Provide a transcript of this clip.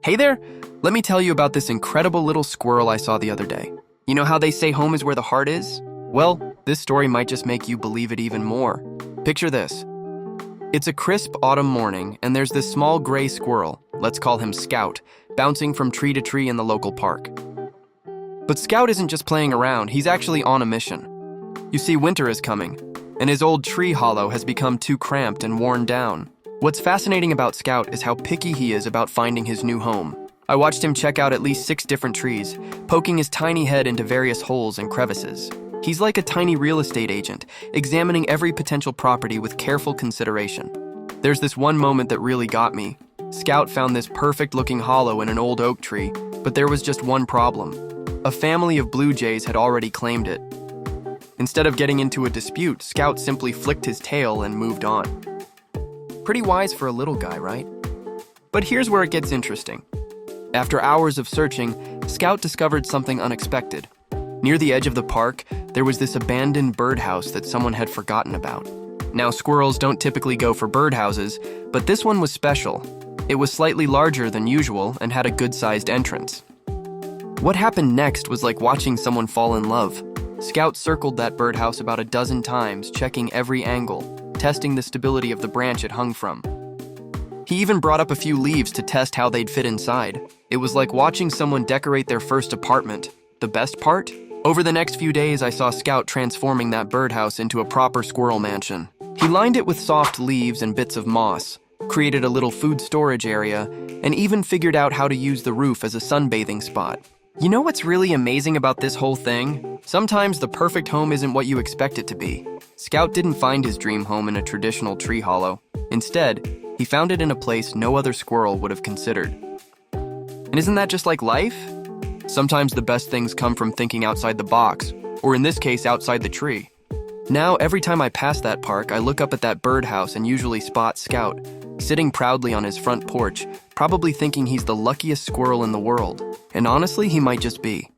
Hey there! Let me tell you about this incredible little squirrel I saw the other day. You know how they say home is where the heart is? Well, this story might just make you believe it even more. Picture this. It's a crisp autumn morning, and there's this small gray squirrel, let's call him Scout, bouncing from tree to tree in the local park. But Scout isn't just playing around, he's actually on a mission. You see, winter is coming, and his old tree hollow has become too cramped and worn down. What's fascinating about Scout is how picky he is about finding his new home. I watched him check out at least 6 different trees, poking his tiny head into various holes and crevices. He's like a tiny real estate agent, examining every potential property with careful consideration. There's this one moment that really got me. Scout found this perfect-looking hollow in an old oak tree, but there was just one problem. A family of blue jays had already claimed it. Instead of getting into a dispute, Scout simply flicked his tail and moved on. Pretty wise for a little guy, right? But here's where it gets interesting. After hours of searching, Scout discovered something unexpected. Near the edge of the park, there was this abandoned birdhouse that someone had forgotten about. Now, squirrels don't typically go for birdhouses, but this one was special. It was slightly larger than usual and had a good-sized entrance. What happened next was like watching someone fall in love. Scout circled that birdhouse about a dozen times, checking every angle, testing the stability of the branch it hung from. He even brought up a few leaves to test how they'd fit inside. It was like watching someone decorate their first apartment. The best part? Over the next few days, I saw Scout transforming that birdhouse into a proper squirrel mansion. He lined it with soft leaves and bits of moss, created a little food storage area, and even figured out how to use the roof as a sunbathing spot. You know what's really amazing about this whole thing? Sometimes the perfect home isn't what you expect it to be. Scout didn't find his dream home in a traditional tree hollow. Instead, he found it in a place no other squirrel would have considered. And isn't that just like life? Sometimes the best things come from thinking outside the box, or in this case, outside the tree. Now, every time I pass that park, I look up at that birdhouse and usually spot Scout, sitting proudly on his front porch, probably thinking he's the luckiest squirrel in the world. And honestly, he might just be.